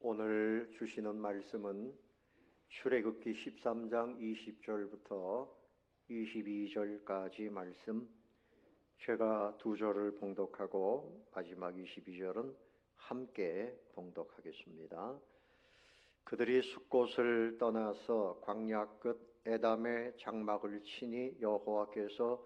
오늘 주시는 말씀은 출애굽기 13장 20절부터 22절까지 말씀, 제가 두 절을 봉독하고 마지막 22절은 함께 봉독하겠습니다. 그들이 숫곳을 떠나서 광야 끝 에담의 장막을 치니 여호와께서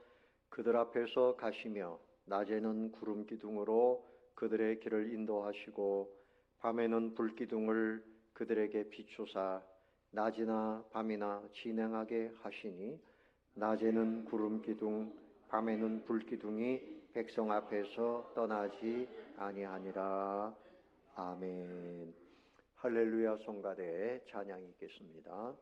그들 앞에서 가시며 낮에는 구름 기둥으로 그들의 길을 인도하시고 밤에는 불기둥을 그들에게 비추사 낮이나 밤이나 진행하게 하시니 낮에는 구름 기둥 밤에는 불기둥이 백성 앞에서 떠나지 아니하니라. 아멘. 할렐루야. 성가대 찬양이 있겠습니다.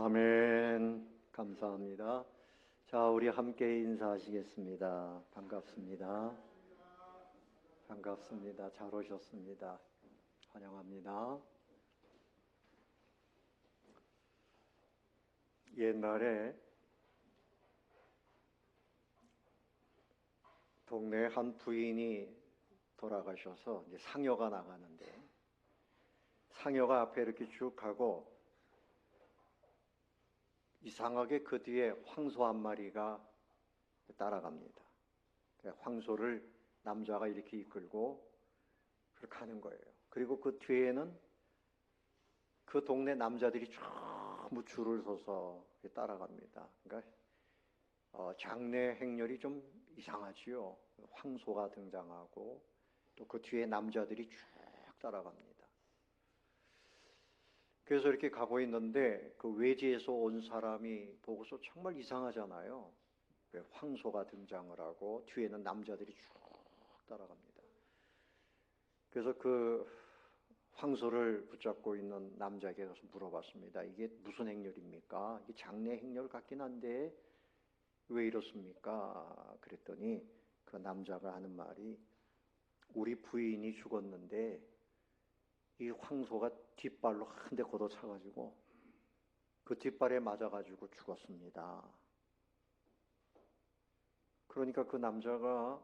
아멘. 감사합니다. 자, 우리 함께 인사하시겠습니다. 반갑습니다. 반갑습니다. 잘 오셨습니다. 환영합니다. 옛날에 동네 한 부인이 돌아가셔서 이제 상여가 나가는데 상여가 앞에 이렇게 쭉 가고 이상하게 그 뒤에 황소 한 마리가 따라갑니다. 황소를 남자가 이렇게 이끌고 그렇게 하는 거예요. 그리고 그 뒤에는 그 동네 남자들이 전부 줄을 서서 따라갑니다. 그러니까 장례 행렬이 좀 이상하지요. 황소가 등장하고 또 그 뒤에 남자들이 쭉 따라갑니다. 그래서 이렇게 가고 있는데 그 외지에서 온 사람이 보고서 정말 이상하잖아요. 황소가 등장을 하고 뒤에는 남자들이 쭉 따라갑니다. 그래서 그 황소를 붙잡고 있는 남자에게 가서 물어봤습니다. 이게 무슨 행렬입니까? 이게 장례 행렬 같긴 한데 왜 이렇습니까? 그랬더니 그 남자가 하는 말이 우리 부인이 죽었는데 이 황소가 뒷발로 한 대 걷어차가지고 그 뒷발에 맞아가지고 죽었습니다. 그러니까 그 남자가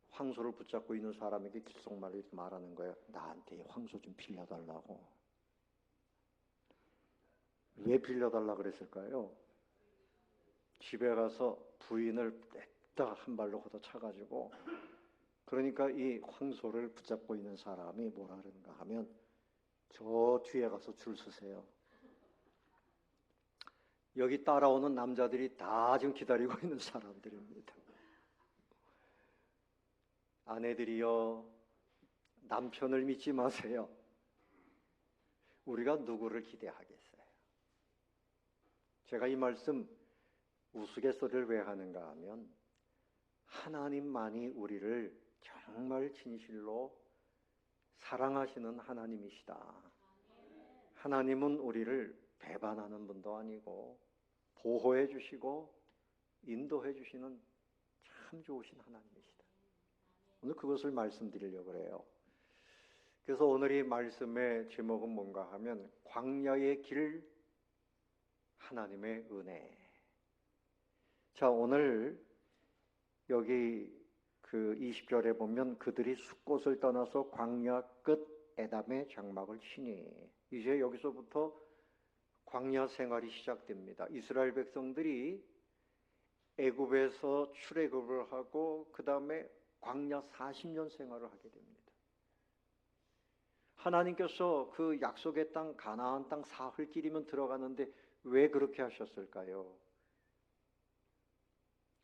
황소를 붙잡고 있는 사람에게 귓속말로 이렇게 말하는 거예요. 나한테 황소 좀 빌려달라고. 왜 빌려달라 그랬을까요? 집에 가서 부인을 냅다 한 발로 걷어차가지고 그러니까 이 황소를 붙잡고 있는 사람이 뭐라 그러는가 하면 저 뒤에 가서 줄 서세요. 여기 따라오는 남자들이 다 지금 기다리고 있는 사람들입니다. 아내들이여, 남편을 믿지 마세요. 우리가 누구를 기대하겠어요? 제가 이 말씀 우스갯소리를 왜 하는가 하면 하나님만이 우리를 정말 진실로 사랑하시는 하나님이시다. 하나님은 우리를 배반하는 분도 아니고 보호해 주시고 인도해 주시는 참 좋으신 하나님이시다. 오늘 그것을 말씀드리려고 해요. 그래서 오늘 이 말씀의 제목은 뭔가 하면 광야의 길 하나님의 은혜. 자, 오늘 여기 그 20절에 보면 그들이 숫곳을 떠나서 광야 끝 에담의 장막을 치니 이제 여기서부터 광야 생활이 시작됩니다. 이스라엘 백성들이 애굽에서 출애굽을 하고 그 다음에 광야 40년 생활을 하게 됩니다. 하나님께서 그 약속의 땅 가나안 땅 사흘 길이면 들어가는데 왜 그렇게 하셨을까요?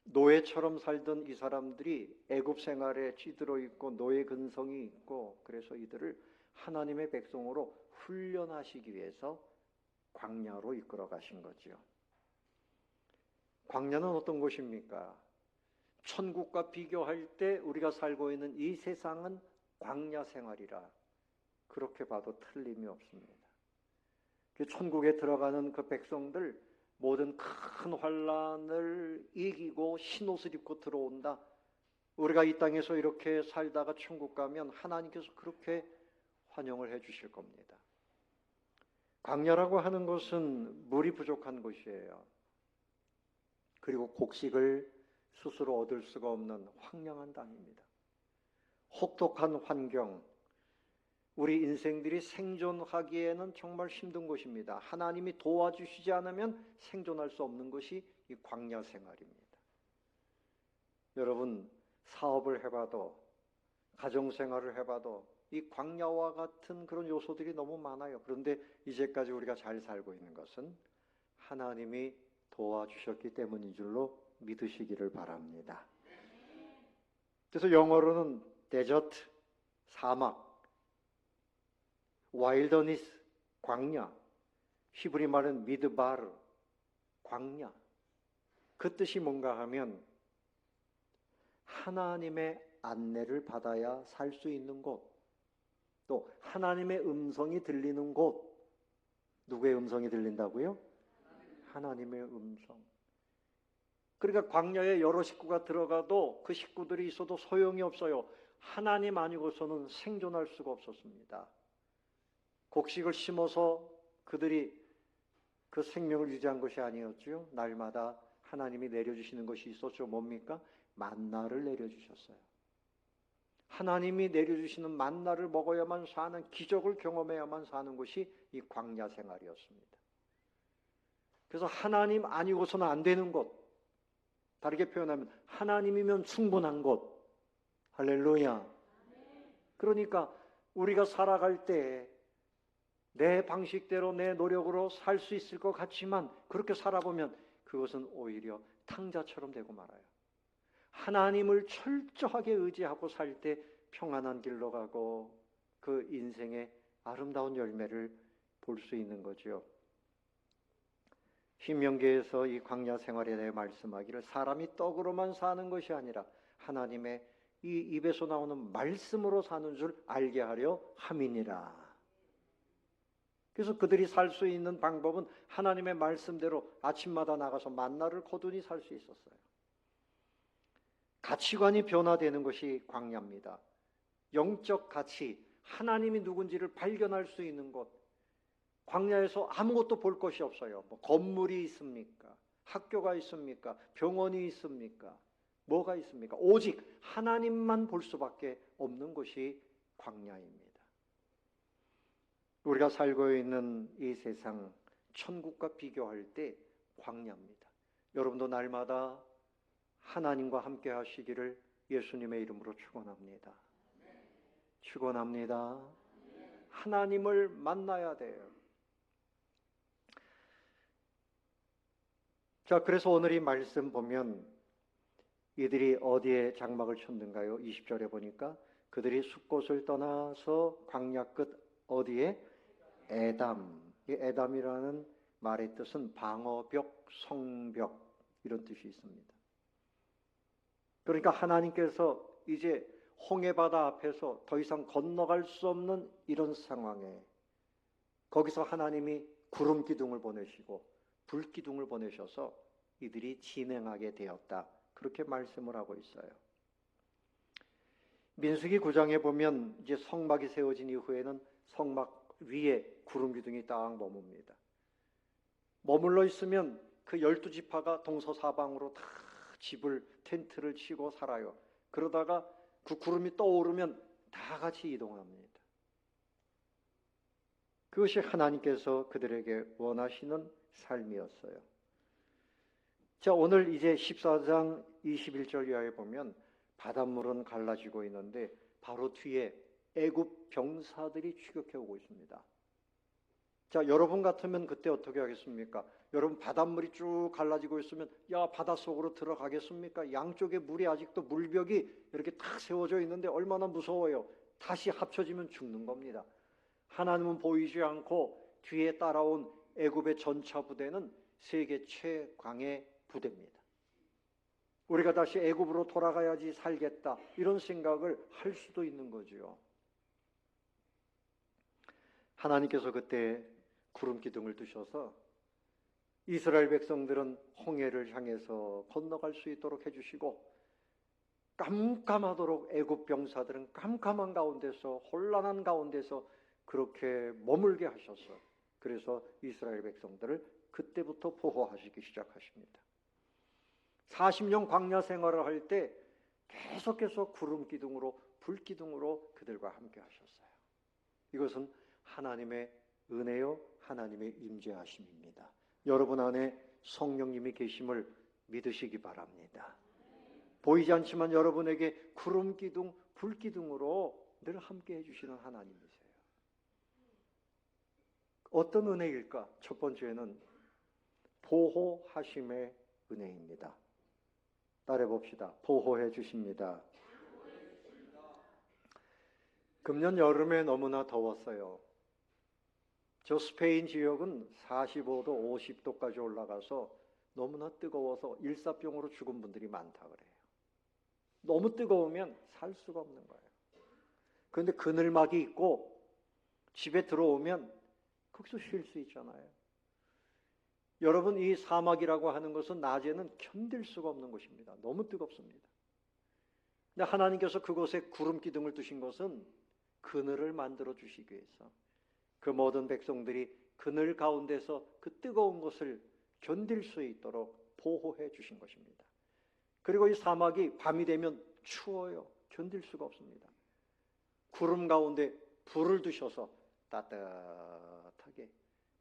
노예처럼 살던 이 사람들이 애굽 생활에 찌들어 있고 노예 근성이 있고 그래서 이들을 하나님의 백성으로 훈련하시기 위해서 광야로 이끌어 가신 거죠. 광야는 어떤 곳입니까? 천국과 비교할 때 우리가 살고 있는 이 세상은 광야 생활이라 그렇게 봐도 틀림이 없습니다. 천국에 들어가는 그 백성들 모든 큰 환난을 이기고 흰옷을 입고 들어온다. 우리가 이 땅에서 이렇게 살다가 천국 가면 하나님께서 그렇게 환영을 해 주실 겁니다. 광야라고 하는 것은 물이 부족한 곳이에요. 그리고 곡식을 스스로 얻을 수가 없는 황량한 땅입니다. 혹독한 환경, 우리 인생들이 생존하기에는 정말 힘든 곳입니다. 하나님이 도와주시지 않으면 생존할 수 없는 것이 이 광야 생활입니다. 여러분, 사업을 해봐도 가정생활을 해봐도 이 광야와 같은 그런 요소들이 너무 많아요. 그런데 이제까지 우리가 잘 살고 있는 것은 하나님이 도와주셨기 때문인 줄로 믿으시기를 바랍니다. 그래서 영어로는 데저트, 사막, 와일더니스, 광야, 히브리 말은 미드바르, 광야. 그 뜻이 뭔가 하면 하나님의 안내를 받아야 살 수 있는 곳, 또 하나님의 음성이 들리는 곳. 누구의 음성이 들린다고요? 하나님의 음성. 그러니까 광야에 여러 식구가 들어가도 그 식구들이 있어도 소용이 없어요. 하나님 아니고서는 생존할 수가 없었습니다. 곡식을 심어서 그들이 그 생명을 유지한 것이 아니었죠. 날마다 하나님이 내려주시는 것이 있었죠. 뭡니까? 만나를 내려주셨어요. 하나님이 내려주시는 만나를 먹어야만 사는, 기적을 경험해야만 사는 것이 이 광야 생활이었습니다. 그래서 하나님 아니고서는 안 되는 것, 다르게 표현하면 하나님이면 충분한 것. 할렐루야. 그러니까 우리가 살아갈 때 내 방식대로 내 노력으로 살 수 있을 것 같지만 그렇게 살아보면 그것은 오히려 탕자처럼 되고 말아요. 하나님을 철저하게 의지하고 살 때 평안한 길로 가고 그 인생의 아름다운 열매를 볼 수 있는 거죠. 신명기에서 이 광야 생활에 대해 말씀하기를 사람이 떡으로만 사는 것이 아니라 하나님의 이 입에서 나오는 말씀으로 사는 줄 알게 하려 함이니라. 그래서 그들이 살 수 있는 방법은 하나님의 말씀대로 아침마다 나가서 만나를 거두니 살 수 있었어요. 가치관이 변화되는 것이 광야입니다. 영적 가치, 하나님이 누군지를 발견할 수 있는 곳. 광야에서 아무것도 볼 것이 없어요. 뭐 건물이 있습니까? 학교가 있습니까? 병원이 있습니까? 뭐가 있습니까? 오직 하나님만 볼 수밖에 없는 것이 광야입니다. 우리가 살고 있는 이 세상, 천국과 비교할 때 광야입니다. 여러분도 날마다 하나님과 함께 하시기를 예수님의 이름으로 축원합니다. 축원합니다. 하나님을 만나야 돼요. 자, 그래서 오늘 이 말씀 보면 이들이 어디에 장막을 쳤는가요? 20절에 보니까 그들이 숲곳을 떠나서 광야 끝 어디에? 에담. 이 에담이라는 말의 뜻은 방어벽, 성벽 이런 뜻이 있습니다. 그러니까 하나님께서 이제 홍해바다 앞에서 더 이상 건너갈 수 없는 이런 상황에 거기서 하나님이 구름 기둥을 보내시고 불 기둥을 보내셔서 이들이 진행하게 되었다. 그렇게 말씀을 하고 있어요. 민수기 9장에 보면 이제 성막이 세워진 이후에는 성막 위에 구름 기둥이 딱 머뭅니다. 머물러 있으면 그 12지파가 동서사방으로 다 집을 텐트를 치고 살아요. 그러다가 그 구름이 떠오르면 다 같이 이동합니다. 그것이 하나님께서 그들에게 원하시는 삶이었어요. 자, 오늘 이제 14장 21절 이하에 보면 바닷물은 갈라지고 있는데 바로 뒤에 애굽 병사들이 추격해 오고 있습니다. 자, 여러분 같으면 그때 어떻게 하겠습니까? 여러분 바닷물이 쭉 갈라지고 있으면 야, 바닷속으로 들어가겠습니까? 양쪽에 물이 아직도 물벽이 이렇게 탁 세워져 있는데 얼마나 무서워요. 다시 합쳐지면 죽는 겁니다. 하나님은 보이지 않고 뒤에 따라온 애굽의 전차 부대는 세계 최강의 부대입니다. 우리가 다시 애굽으로 돌아가야지 살겠다 이런 생각을 할 수도 있는 거죠. 하나님께서 그때 구름 기둥을 두셔서 이스라엘 백성들은 홍해를 향해서 건너갈 수 있도록 해주시고 깜깜하도록 애굽 병사들은 깜깜한 가운데서 혼란한 가운데서 그렇게 머물게 하셔서 그래서 이스라엘 백성들을 그때부터 보호하시기 시작하십니다. 40년 광야 생활을 할 때 계속해서 구름 기둥으로 불 기둥으로 그들과 함께 하셨어요. 이것은 하나님의 은혜요, 하나님의 임재하심입니다. 여러분 안에 성령님이 계심을 믿으시기 바랍니다. 보이지 않지만 여러분에게 구름 기둥, 불 기둥으로 늘 함께 해주시는 하나님이세요. 어떤 은혜일까? 첫 번째는 보호하심의 은혜입니다. 따라해 봅시다. 보호해 주십니다. 금년 여름에 너무나 더웠어요. 저 스페인 지역은 45도, 50도까지 올라가서 너무나 뜨거워서 일사병으로 죽은 분들이 많다 그래요. 너무 뜨거우면 살 수가 없는 거예요. 그런데 그늘막이 있고 집에 들어오면 거기서 쉴 수 있잖아요. 여러분, 이 사막이라고 하는 것은 낮에는 견딜 수가 없는 곳입니다. 너무 뜨겁습니다. 근데 하나님께서 그곳에 구름 기둥을 두신 것은 그늘을 만들어 주시기 위해서, 그 모든 백성들이 그늘 가운데서 그 뜨거운 것을 견딜 수 있도록 보호해 주신 것입니다. 그리고 이 사막이 밤이 되면 추워요. 견딜 수가 없습니다. 구름 가운데 불을 두셔서 따뜻하게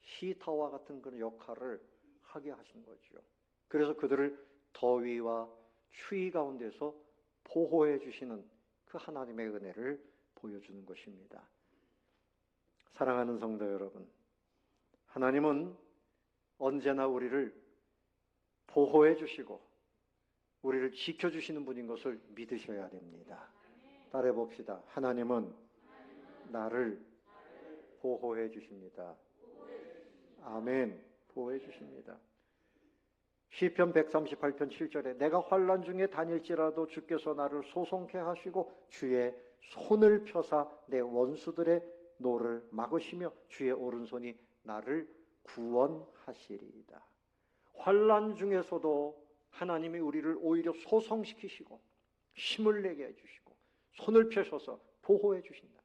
히터와 같은 그런 역할을 하게 하신 거죠. 그래서 그들을 더위와 추위 가운데서 보호해 주시는 그 하나님의 은혜를 보여주는 것입니다. 사랑하는 성도 여러분, 하나님은 언제나 우리를 보호해 주시고 우리를 지켜주시는 분인 것을 믿으셔야 됩니다. 따라해 봅시다. 하나님은 나를 보호해 주십니다. 아멘. 보호해 주십니다. 시편 138편 7절에 내가 환난 중에 다닐지라도 주께서 나를 소송케 하시고 주의 손을 펴사 내 원수들의 노를 막으시며 주의 오른손이 나를 구원하시리이다. 환난 중에서도 하나님이 우리를 오히려 소송시키시고 힘을 내게 해주시고 손을 펴셔서 보호해 주신다.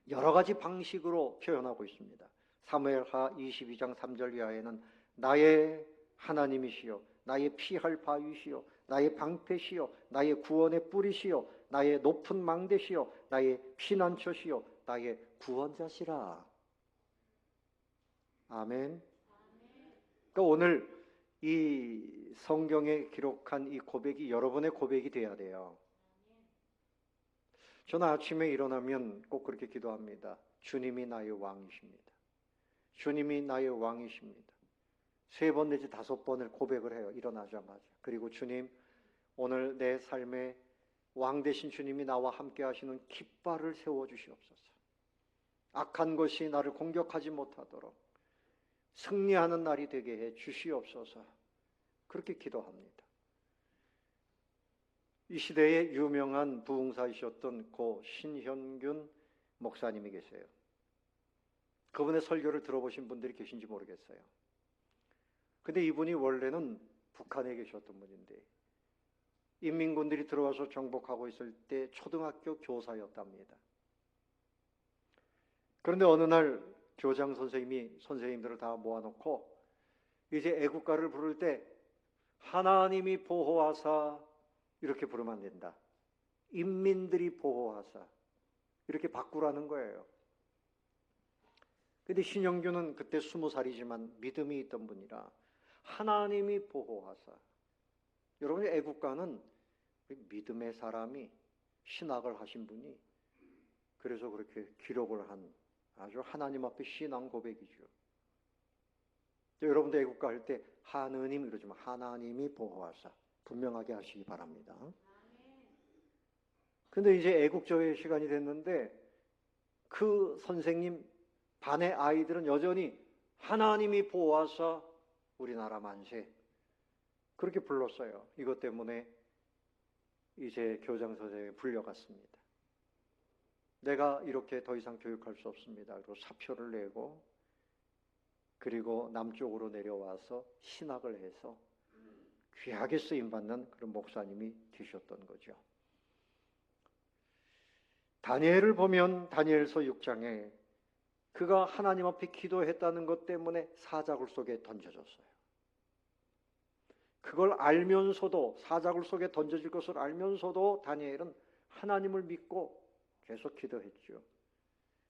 여러 가지 방식으로 표현하고 있습니다. 사무엘하 22장 3절 이하에는 나의 하나님이시여, 나의 피할 바위시여, 나의 방패시여, 나의 구원의 뿌리시여, 나의 높은 망대시여, 나의 피난처시여, 나의 구원자시라. 아멘. 그러니까 오늘 이 성경에 기록한 이 고백이 여러분의 고백이 돼야 돼요. 저는 아침에 일어나면 꼭 그렇게 기도합니다. 주님이 나의 왕이십니다. 주님이 나의 왕이십니다. 3번 내지 5번을 고백을 해요. 일어나자마자. 그리고 주님, 오늘 내 삶에 왕 되신 주님이 나와 함께 하시는 깃발을 세워주시옵소서. 악한 것이 나를 공격하지 못하도록 승리하는 날이 되게 해 주시옵소서. 그렇게 기도합니다. 이 시대의 유명한 부흥사이셨던 고 신현균 목사님이 계세요. 그분의 설교를 들어보신 분들이 계신지 모르겠어요. 근데 이분이 원래는 북한에 계셨던 분인데 인민군들이 들어와서 정복하고 있을 때 초등학교 교사였답니다. 그런데 어느 날 교장 선생님이 선생님들을 다 모아놓고 이제 애국가를 부를 때 하나님이 보호하사 이렇게 부르면 안 된다. 인민들이 보호하사 이렇게 바꾸라는 거예요. 근데 신영규는 그때 20살이지만 믿음이 있던 분이라 하나님이 보호하사. 여러분, 애국가는 믿음의 사람이 신학을 하신 분이 그래서 그렇게 기록을 한 아주 하나님 앞에 신앙 고백이죠. 여러분도 애국가 할 때 하느님 이러지만 하나님이 보호하사 분명하게 하시기 바랍니다. 근데 이제 애국조회 시간이 됐는데 그 선생님 반의 아이들은 여전히 하나님이 보호하사 우리나라 만세 그렇게 불렀어요. 이것 때문에 이제 교장 선생님이 불려갔습니다. 내가 이렇게 더 이상 교육할 수 없습니다. 그리고 사표를 내고 그리고 남쪽으로 내려와서 신학을 해서 귀하게 쓰임받는 그런 목사님이 되셨던 거죠. 다니엘을 보면 다니엘서 6장에 그가 하나님 앞에 기도했다는 것 때문에 사자굴 속에 던져졌어요. 그걸 알면서도 사자굴 속에 던져질 것을 알면서도 다니엘은 하나님을 믿고 계속 기도했죠.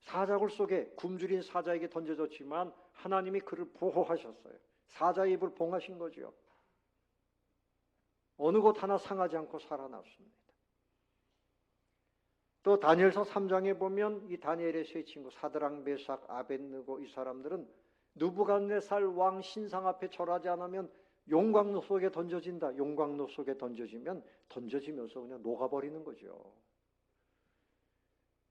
사자굴 속에 굶주린 사자에게 던져졌지만 하나님이 그를 보호하셨어요. 사자의 입을 봉하신 거죠. 어느 곳 하나 상하지 않고 살아났습니다. 또 다니엘서 3장에 보면 이 다니엘의 세 친구 사드락, 메삭, 아벳느고 이 사람들은 느부갓네살 왕 신상 앞에 절하지 않으면 용광로 속에 던져진다. 용광로 속에 던져지면 던져지면서 그냥 녹아버리는 거죠.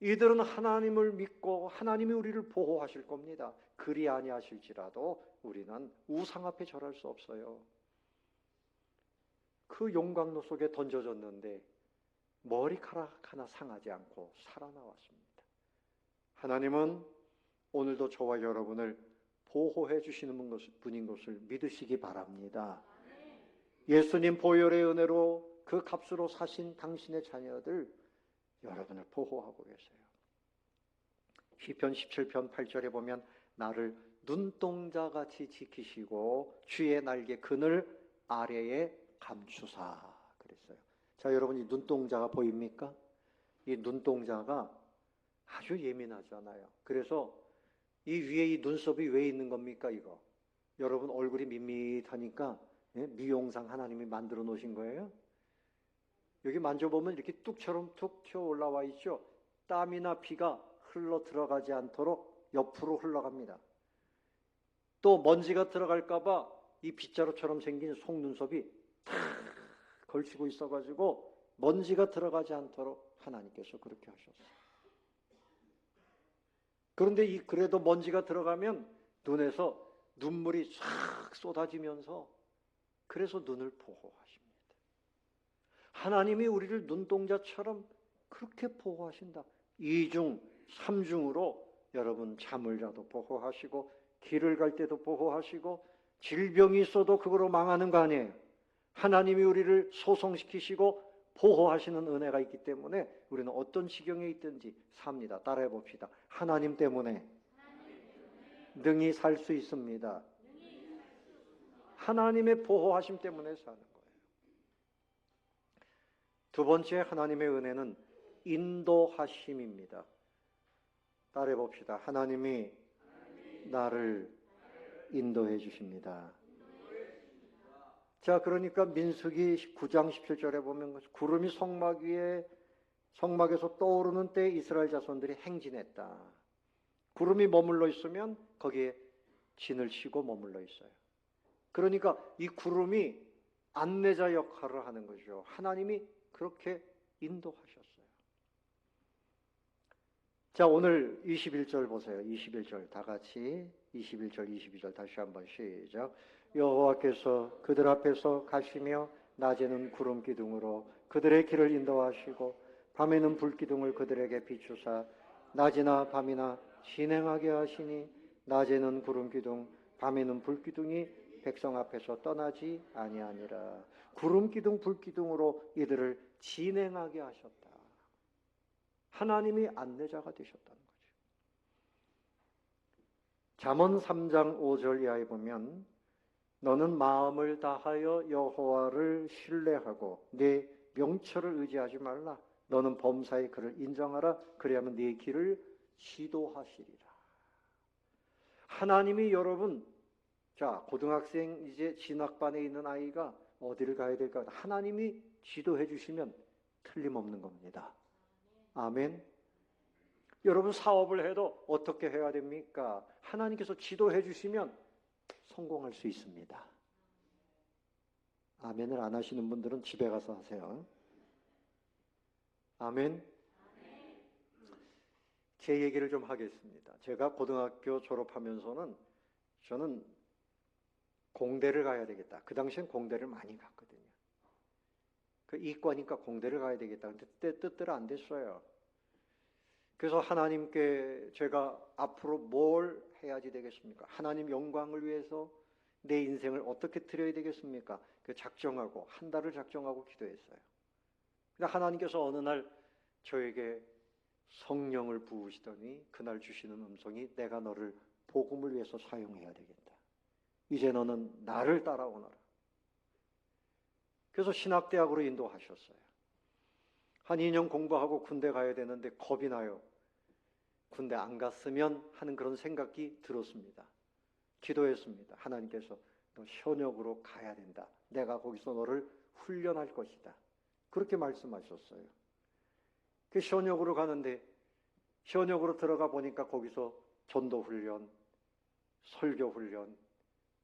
이들은 하나님을 믿고 하나님이 우리를 보호하실 겁니다. 그리 아니하실지라도 우리는 우상 앞에 절할 수 없어요. 그 용광로 속에 던져졌는데 머리카락 하나 상하지 않고 살아나왔습니다. 하나님은 오늘도 저와 여러분을 보호해 주시는 분인 것을 믿으시기 바랍니다. 예수님 보혈의 은혜로 그 값으로 사신 당신의 자녀들 여러분을 보호하고 계세요. 시편 17편 8절에 보면 나를 눈동자같이 지키시고 주의 날개 그늘 아래에 감추사 그랬어요. 자, 여러분 이 눈동자가 보입니까? 이 눈동자가 아주 예민하잖아요. 그래서 이 위에 이 눈썹이 왜 있는 겁니까 이거? 여러분 얼굴이 밋밋하니까 미용상 하나님이 만들어 놓으신 거예요. 여기 만져보면 이렇게 뚝처럼 툭 튀어 올라와 있죠. 땀이나 피가 흘러 들어가지 않도록 옆으로 흘러갑니다. 또 먼지가 들어갈까 봐 이 빗자루처럼 생긴 속눈썹이 탁 걸치고 있어가지고 먼지가 들어가지 않도록 하나님께서 그렇게 하셨어요. 그런데 그래도 먼지가 들어가면 눈에서 눈물이 싹 쏟아지면서 그래서 눈을 보호하십니다. 하나님이 우리를 눈동자처럼 그렇게 보호하신다. 2중, 3중으로 여러분 잠을 자도 보호하시고 길을 갈 때도 보호하시고 질병이 있어도 그거로 망하는 거 아니에요. 하나님이 우리를 소성시키시고 보호하시는 은혜가 있기 때문에 우리는 어떤 지경에 있든지 삽니다. 따라해 봅시다. 하나님 때문에 능히 살 수 있습니다. 하나님의 보호하심 때문에 사는 거예요. 두 번째 하나님의 은혜는 인도하심입니다. 따라해 봅시다. 하나님이 나를 인도해 주십니다. 자, 그러니까 민수기 9장 17절에 보면 구름이 성막에서 떠오르는 때 이스라엘 자손들이 행진했다. 구름이 머물러 있으면 거기에 진을 치고 머물러 있어요. 그러니까 이 구름이 안내자 역할을 하는 거죠. 하나님이 그렇게 인도하셨어요. 자, 오늘 21절 보세요. 21절 다 같이 21절 22절 다시 한번 시작. 여호와께서 그들 앞에서 가시며 낮에는 구름 기둥으로 그들의 길을 인도하시고 밤에는 불 기둥을 그들에게 비추사 낮이나 밤이나 진행하게 하시니 낮에는 구름 기둥 밤에는 불 기둥이 백성 앞에서 떠나지 아니하니라. 구름 기둥 불 기둥으로 이들을 진행하게 하셨다. 하나님이 안내자가 되셨다는 거죠. 잠언 3장 5절 이하에 보면 너는 마음을 다하여 여호와를 신뢰하고 네 명철을 의지하지 말라. 너는 범사의 그를 인정하라. 그리하면 네 길을 지도하시리라. 하나님이 여러분, 자, 고등학생 이제 진학반에 있는 아이가 어디를 가야 될까? 하나님이 지도해 주시면 틀림없는 겁니다. 아멘. 여러분 사업을 해도 어떻게 해야 됩니까? 하나님께서 지도해 주시면 성공할 수 있습니다. 아멘을 안 하시는 분들은 집에 가서 하세요. 아멘. 제 얘기를 좀 하겠습니다. 제가 고등학교 졸업하면서는 저는 공대를 가야 되겠다. 그 당시엔 공대를 많이 갔거든요. 그 이과니까 공대를 가야 되겠다. 근데 뜻대로 안 됐어요. 그래서 하나님께 제가 앞으로 뭘 해야지 되겠습니까? 하나님 영광을 위해서 내 인생을 어떻게 드려야 되겠습니까? 그 작정하고 한 달을 작정하고 기도했어요. 근데 하나님께서 어느 날 저에게 성령을 부으시더니 그날 주시는 음성이 내가 너를 복음을 위해서 사용해야 되겠다. 이제 너는 나를 따라오너라. 그래서 신학대학으로 인도하셨어요. 한 2년 공부하고 군대 가야 되는데 겁이 나요. 군대 안 갔으면 하는 그런 생각이 들었습니다. 기도했습니다. 하나님께서 너 현역으로 가야 된다. 내가 거기서 너를 훈련할 것이다. 그렇게 말씀하셨어요. 그 현역으로 가는데 현역으로 들어가 보니까 거기서 전도 훈련, 설교 훈련,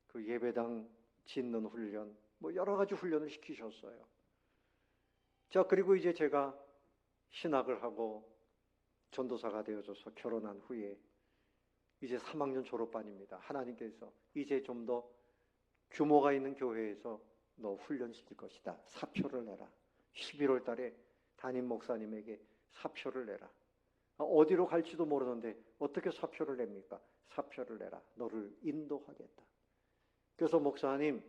그 예배당 짓는 훈련, 뭐 여러 가지 훈련을 시키셨어요. 자, 그리고 이제 제가 신학을 하고 전도사가 되어져서 결혼한 후에 이제 3학년 졸업반입니다. 하나님께서 이제 좀 더 규모가 있는 교회에서 너 훈련시킬 것이다. 사표를 내라. 11월 달에 담임 목사님에게 사표를 내라. 어디로 갈지도 모르는데 어떻게 사표를 냅니까? 사표를 내라. 너를 인도하겠다. 그래서 목사님,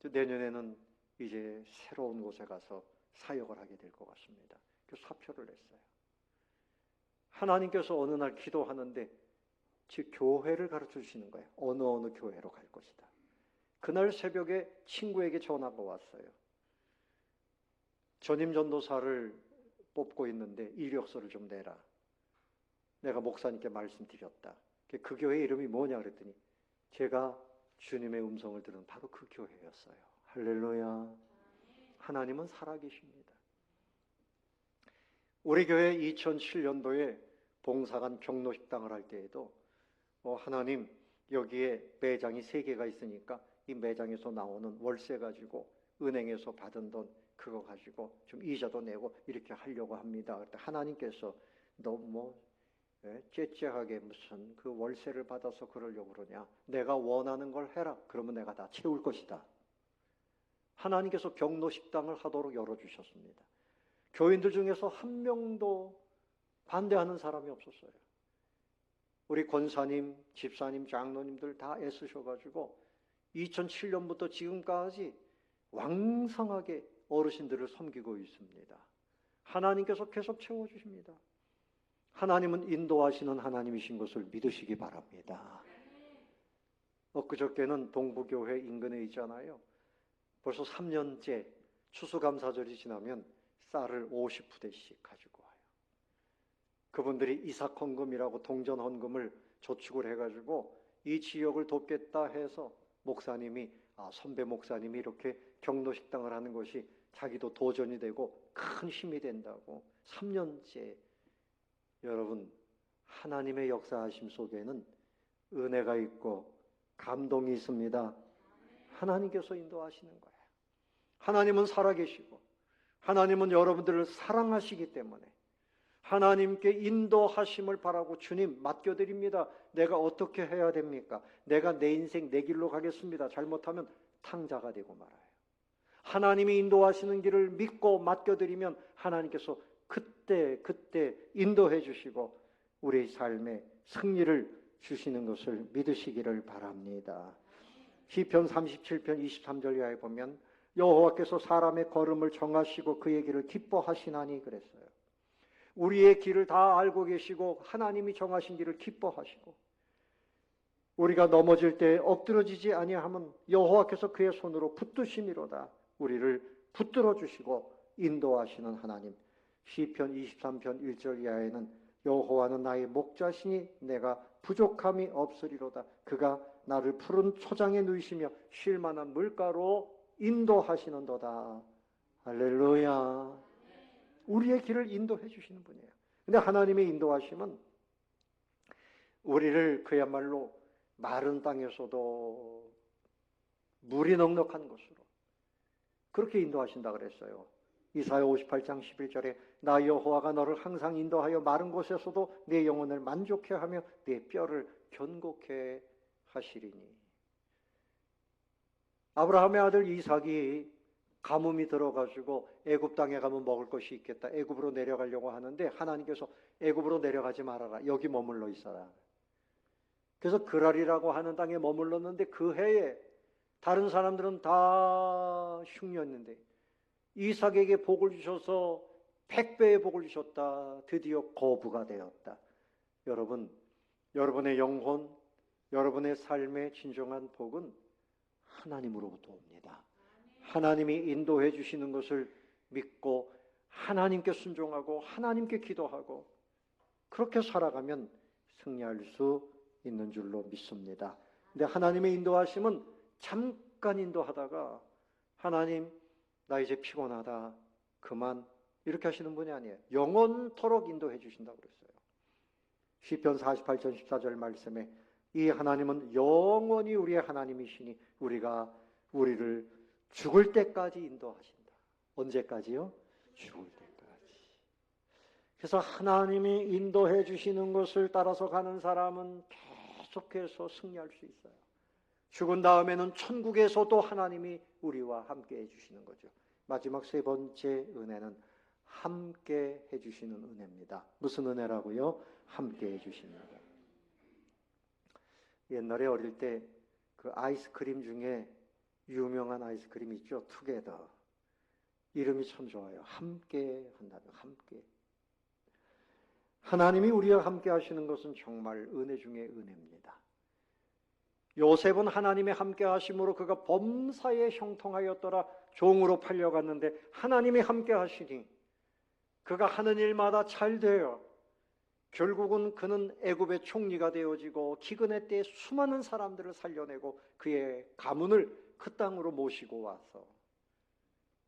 내년에는 이제 새로운 곳에 가서 사역을 하게 될 것 같습니다. 그래서 사표를 냈어요. 하나님께서 어느 날 기도하는데 즉 교회를 가르쳐 주시는 거예요. 어느 교회로 갈 것이다. 그날 새벽에 친구에게 전화가 왔어요. 전임 전도사를 뽑고 있는데 이력서를 좀 내라. 내가 목사님께 말씀드렸다. 그 교회 이름이 뭐냐 그랬더니 제가 주님의 음성을 들은 바로 그 교회였어요. 할렐루야. 하나님은 살아계십니다. 우리 교회 2007년도에 봉사관 경로식당을 할 때에도 하나님 여기에 매장이 3개가 있으니까 이 매장에서 나오는 월세 가지고 은행에서 받은 돈 그거 가지고 좀 이자도 내고 이렇게 하려고 합니다. 그때 하나님께서 너 째째하게 무슨 그 월세를 받아서 그러려고 그러냐. 내가 원하는 걸 해라. 그러면 내가 다 채울 것이다. 하나님께서 경로식당을 하도록 열어주셨습니다. 교인들 중에서 한 명도 반대하는 사람이 없었어요. 우리 권사님, 집사님, 장로님들 다 애쓰셔가지고 2007년부터 지금까지 왕성하게 어르신들을 섬기고 있습니다. 하나님께서 계속 채워주십니다. 하나님은 인도하시는 하나님이신 것을 믿으시기 바랍니다. 엊그저께는 동부교회 인근에 있잖아요. 벌써 3년째 추수감사절이 지나면 쌀을 50푸대씩 가지고 와요. 그분들이 이삭헌금이라고 동전헌금을 저축을 해가지고 이 지역을 돕겠다 해서 목사님이 선배 목사님이 이렇게 경로식당을 하는 것이 자기도 도전이 되고 큰 힘이 된다고 3년째. 여러분, 하나님의 역사하심 속에는 은혜가 있고 감동이 있습니다. 하나님께서 인도하시는 거예요. 하나님은 살아계시고 하나님은 여러분들을 사랑하시기 때문에 하나님께 인도하심을 바라고 주님 맡겨드립니다. 내가 어떻게 해야 됩니까? 내가 내 인생 내 길로 가겠습니다. 잘못하면 탕자가 되고 말아요. 하나님이 인도하시는 길을 믿고 맡겨드리면 하나님께서 그때 인도해 주시고 우리 삶에 승리를 주시는 것을 믿으시기를 바랍니다. 시편 37편 23절 이하에 보면 여호와께서 사람의 걸음을 정하시고 그의 길을 기뻐하시나니 그랬어요. 우리의 길을 다 알고 계시고 하나님이 정하신 길을 기뻐하시고 우리가 넘어질 때 엎드러지지 아니하면 여호와께서 그의 손으로 붙드심이로다. 우리를 붙들어 주시고 인도하시는 하나님. 시편 23편 1절 이하에는 여호와는 나의 목자시니 내가 부족함이 없으리로다. 그가 나를 푸른 초장에 누이시며 쉴 만한 물가로 인도하시는도다. 할렐루야. 우리의 길을 인도해 주시는 분이에요. 근데 하나님의 인도하심은 우리를 그야말로 마른 땅에서도 물이 넉넉한 곳으로 그렇게 인도하신다 그랬어요. 이사야 58장 11절에 나 여호와가 너를 항상 인도하여 마른 곳에서도 내 영혼을 만족해 하며 내 뼈를 견고케 하시리니. 아브라함의 아들 이삭이 가뭄이 들어가지고 애굽 땅에 가면 먹을 것이 있겠다. 애굽으로 내려가려고 하는데 하나님께서 애굽으로 내려가지 말아라. 여기 머물러 있어라. 그래서 그랄이라고 하는 땅에 머물렀는데 그 해에 다른 사람들은 다 흉년인데 이삭에게 복을 주셔서 100배의 복을 주셨다. 드디어 거부가 되었다. 여러분, 여러분의 영혼, 여러분의 삶의 진정한 복은 하나님으로부터 옵니다. 하나님이 인도해 주시는 것을 믿고 하나님께 순종하고 하나님께 기도하고 그렇게 살아가면 승리할 수 있는 줄로 믿습니다. 근데 하나님의 인도하심은 잠깐 인도하다가 하나님 나 이제 피곤하다 그만 이렇게 하시는 분이 아니에요. 영원토록 인도해 주신다고 그랬어요. 시편 48편 14절 말씀에 이 하나님은 영원히 우리의 하나님이시니 우리를 죽을 때까지 인도하신다. 언제까지요? 죽을 때까지. 그래서 하나님이 인도해 주시는 것을 따라서 가는 사람은 계속해서 승리할 수 있어요. 죽은 다음에는 천국에서도 하나님이 우리와 함께 해주시는 거죠. 마지막 세 번째 은혜는 함께 해주시는 은혜입니다. 무슨 은혜라고요? 함께 해주시는 은혜. 옛날에 어릴 때 그 아이스크림 중에 유명한 아이스크림 있죠? 투게더. 이름이 참 좋아요. 함께 한다면 함께. 하나님이 우리와 함께 하시는 것은 정말 은혜 중에 은혜입니다. 요셉은 하나님의 함께 하심으로 그가 범사에 형통하였더라. 종으로 팔려갔는데 하나님이 함께 하시니 그가 하는 일마다 잘 돼요. 결국은 그는 애굽의 총리가 되어지고 기근의 때에 수많은 사람들을 살려내고 그의 가문을 그 땅으로 모시고 와서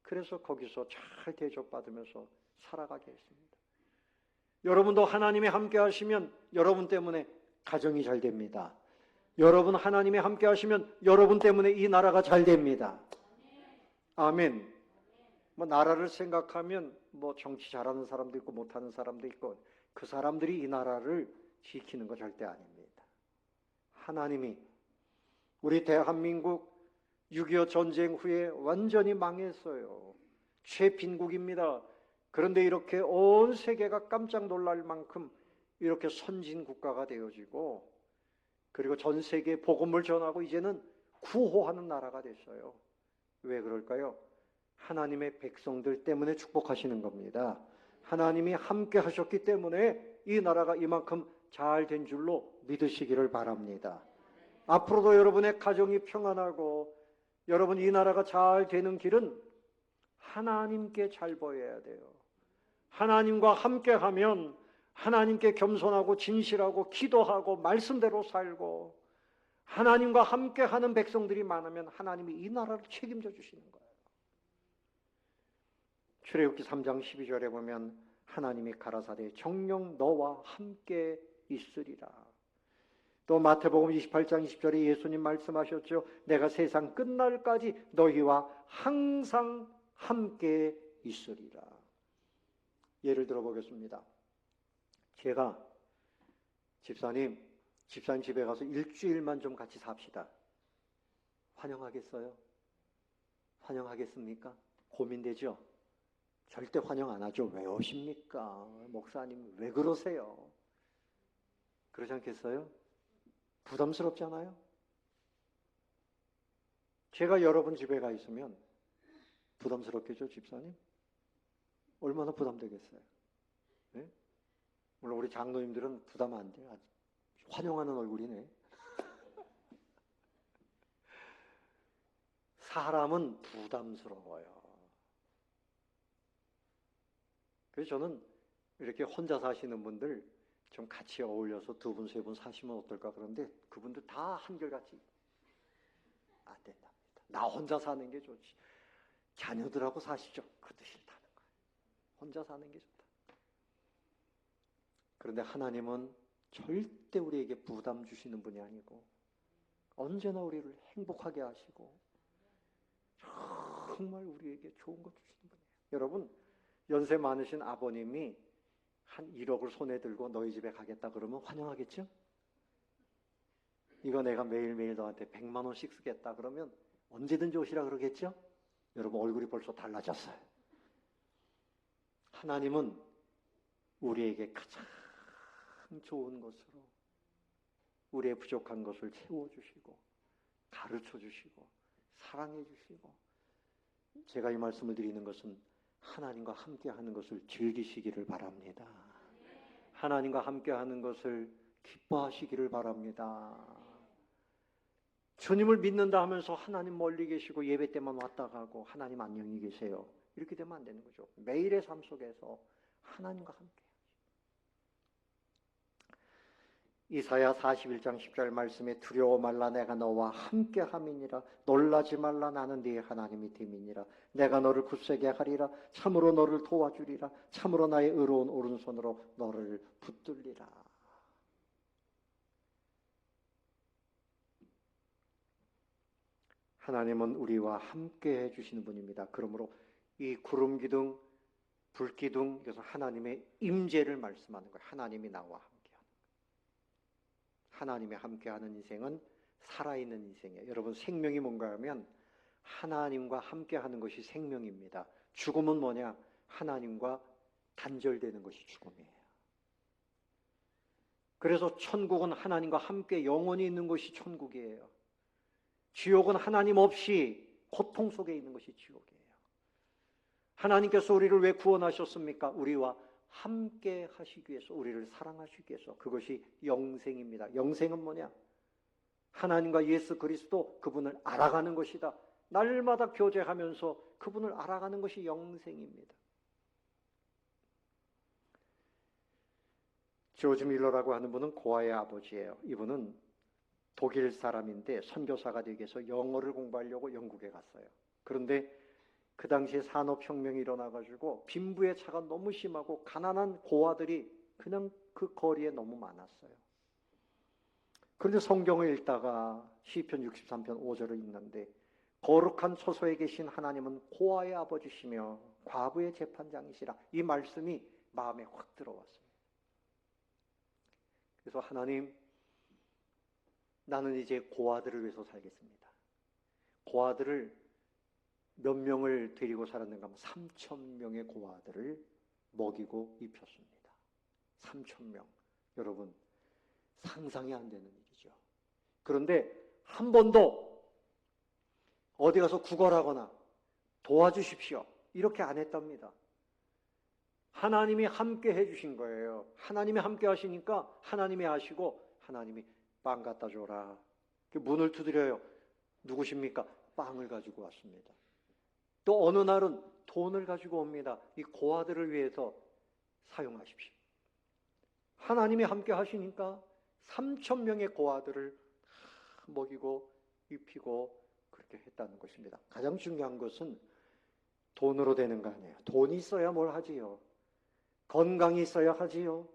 그래서 거기서 잘 대접받으면서 살아가게 했습니다. 여러분도 하나님이 함께 하시면 여러분 때문에 가정이 잘 됩니다. 여러분 하나님이 함께 하시면 여러분 때문에 이 나라가 잘 됩니다. 아멘. 나라를 생각하면 정치 잘하는 사람도 있고 못하는 사람도 있고 그 사람들이 이 나라를 지키는 거 절대 아닙니다. 하나님이 우리 대한민국 6.25 전쟁 후에 완전히 망했어요. 최빈국입니다. 그런데 이렇게 온 세계가 깜짝 놀랄 만큼 이렇게 선진 국가가 되어지고 그리고 전 세계에 복음을 전하고 이제는 구호하는 나라가 됐어요. 왜 그럴까요? 하나님의 백성들 때문에 축복하시는 겁니다. 하나님이 함께 하셨기 때문에 이 나라가 이만큼 잘 된 줄로 믿으시기를 바랍니다. 앞으로도 여러분의 가정이 평안하고 여러분 이 나라가 잘 되는 길은 하나님께 잘 보여야 돼요. 하나님과 함께하면 하나님께 겸손하고 진실하고 기도하고 말씀대로 살고 하나님과 함께하는 백성들이 많으면 하나님이 이 나라를 책임져 주시는 거예요. 출애굽기 3장 12절에 보면 하나님이 가라사대 정녕 너와 함께 있으리라. 또 마태복음 28장 20절에 예수님 말씀하셨죠. 내가 세상 끝날까지 너희와 항상 함께 있으리라. 예를 들어 보겠습니다. 제가 집사님 집에 가서 일주일만 좀 같이 삽시다. 환영하겠어요? 환영하겠습니까? 고민되죠? 절대 환영 안 하죠. 왜 오십니까? 목사님 왜 그러세요? 그러지 않겠어요? 부담스럽잖아요? 제가 여러분 집에 가 있으면 부담스럽겠죠, 집사님? 얼마나 부담되겠어요? 네? 물론 우리 장로님들은 부담 안 돼요. 환영하는 얼굴이네. 사람은 부담스러워요. 그래서 저는 이렇게 혼자 사시는 분들 좀 같이 어울려서 2분, 3분 사시면 어떨까 그런데 그분들 다 한결같이 안 된답니다. 나 혼자 사는 게 좋지. 자녀들하고 사시죠. 그것도 싫다는 거예요. 혼자 사는 게 좋다. 그런데 하나님은 절대 우리에게 부담 주시는 분이 아니고 언제나 우리를 행복하게 하시고 정말 우리에게 좋은 것 주시는 분이에요. 여러분 연세 많으신 아버님이 한 1억을 손에 들고 너희 집에 가겠다 그러면 환영하겠죠? 이거 내가 매일매일 너한테 100만 원씩 쓰겠다 그러면 언제든지 오시라 그러겠죠? 여러분 얼굴이 벌써 달라졌어요. 하나님은 우리에게 가장 좋은 것으로 우리의 부족한 것을 채워주시고 가르쳐주시고 사랑해주시고 제가 이 말씀을 드리는 것은 하나님과 함께하는 것을 즐기시기를 바랍니다. 하나님과 함께하는 것을 기뻐하시기를 바랍니다. 주님을 믿는다 하면서 하나님 멀리 계시고 예배 때만 왔다 가고 하나님 안녕히 계세요. 이렇게 되면 안 되는 거죠. 매일의 삶 속에서 하나님과 함께. 이사야 41장 10절 말씀에 두려워 말라 내가 너와 함께함이니라 놀라지 말라 나는 네 하나님이 됨이니라 내가 너를 굳세게 하리라 참으로 너를 도와주리라 참으로 나의 의로운 오른손으로 너를 붙들리라. 하나님은 우리와 함께 해주시는 분입니다. 그러므로 이 구름 기둥, 불 기둥, 그래서 하나님의 임재를 말씀하는 거예요. 하나님이 나와 하나님이 함께하는 인생은 살아있는 인생이에요. 여러분 생명이 뭔가 하면 하나님과 함께하는 것이 생명입니다. 죽음은 뭐냐? 하나님과 단절되는 것이 죽음이에요. 그래서 천국은 하나님과 함께 영원히 있는 것이 천국이에요. 지옥은 하나님 없이 고통 속에 있는 것이 지옥이에요. 하나님께서 우리를 왜 구원하셨습니까? 우리와 함께 하시기 위해서, 우리를 사랑하시기 위해서. 그것이 영생입니다. 영생은 뭐냐? 하나님과 예수 그리스도, 그분을 알아가는 것이다. 날마다 교제하면서 그분을 알아가는 것이 영생입니다. 조지 밀러라고 하는 분은 고아의 아버지예요. 이분은 독일 사람인데 선교사가 되기 위해서 영어를 공부하려고 영국에 갔어요. 그런데 그 당시에 산업혁명이 일어나가지고 빈부의 차가 너무 심하고 가난한 고아들이 그냥 그 거리에 너무 많았어요. 그런데 성경을 읽다가 시편 63편 5절을 읽는데 거룩한 처소에 계신 하나님은 고아의 아버지시며 과부의 재판장이시라. 이 말씀이 마음에 확 들어왔습니다. 그래서 하나님, 나는 이제 고아들을 위해서 살겠습니다. 고아들을 몇 명을 데리고 살았는가 하면 3,000명의 고아들을 먹이고 입혔습니다. 3,000명. 여러분, 상상이 안 되는 일이죠. 그런데 한 번도 어디 가서 구걸하거나 도와주십시오, 이렇게 안 했답니다. 하나님이 함께 해주신 거예요. 하나님이 함께 하시니까 하나님이 아시고 하나님이 빵 갖다 줘라. 문을 두드려요. 누구십니까? 빵을 가지고 왔습니다. 또 어느 날은 돈을 가지고 옵니다. 이 고아들을 위해서 사용하십시오. 하나님이 함께 하시니까 3,000명의 고아들을 먹이고 입히고 그렇게 했다는 것입니다. 가장 중요한 것은 돈으로 되는 거 아니에요. 돈이 있어야 뭘 하지요. 건강이 있어야 하지요.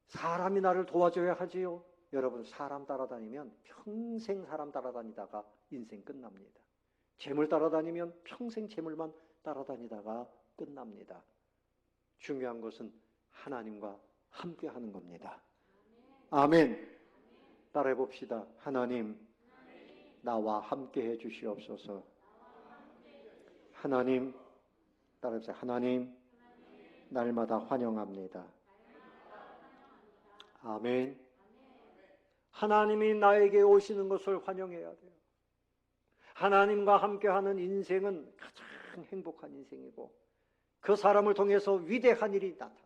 사람이 나를 도와줘야 하지요. 여러분, 사람 따라다니면 평생 사람 따라다니다가 인생 끝납니다. 재물 따라다니면 평생 재물만 따라다니다가 끝납니다. 중요한 것은 하나님과 함께 하는 겁니다. 아멘. 따라해 봅시다. 하나님, 나와 함께 해 주시옵소서. 하나님, 따라해 보세요. 하나님, 날마다 환영합니다. 아멘. 하나님이 나에게 오시는 것을 환영해야 돼요. 하나님과 함께하는 인생은 가장 행복한 인생이고 그 사람을 통해서 위대한 일이 나타나요.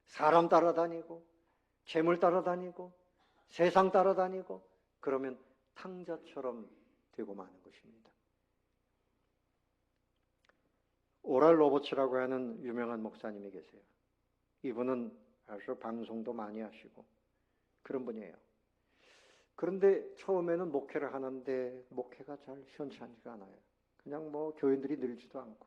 사람 따라다니고 재물 따라다니고 세상 따라다니고 그러면 탕자처럼 되고 마는 것입니다. 오랄 로버츠라고 하는 유명한 목사님이 계세요. 이분은 아주 방송도 많이 하시고 그런 분이에요. 그런데 처음에는 목회를 하는데 목회가 잘 시원찮지가 않아요. 그냥 교인들이 늘지도 않고.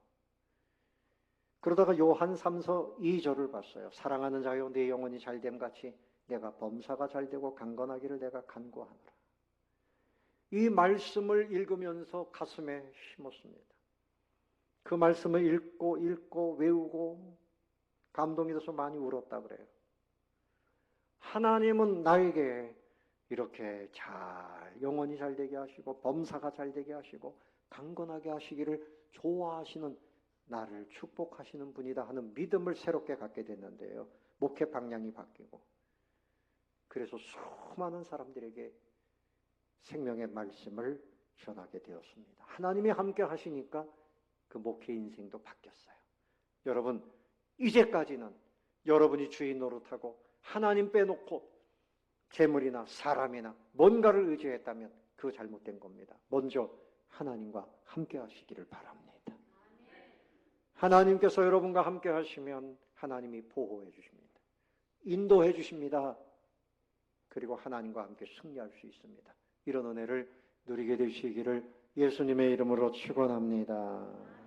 그러다가 요한 3서 2절을 봤어요. 사랑하는 자여 내 영혼이 잘됨 같이 내가 범사가 잘되고 강건하기를 내가 간구하노라. 이 말씀을 읽으면서 가슴에 심었습니다. 그 말씀을 읽고 외우고 감동이 돼서 많이 울었다 그래요. 하나님은 나에게 이렇게 영혼이 잘 되게 하시고 범사가 잘 되게 하시고 강건하게 하시기를 좋아하시는 나를 축복하시는 분이다 하는 믿음을 새롭게 갖게 됐는데요. 목회 방향이 바뀌고 그래서 수많은 사람들에게 생명의 말씀을 전하게 되었습니다. 하나님이 함께 하시니까 그 목회 인생도 바뀌었어요. 여러분, 이제까지는 여러분이 주인 노릇하고 하나님 빼놓고 재물이나 사람이나 뭔가를 의지했다면 그거 잘못된 겁니다. 먼저 하나님과 함께 하시기를 바랍니다. 하나님께서 여러분과 함께 하시면 하나님이 보호해 주십니다. 인도해 주십니다. 그리고 하나님과 함께 승리할 수 있습니다. 이런 은혜를 누리게 되시기를 예수님의 이름으로 축원합니다.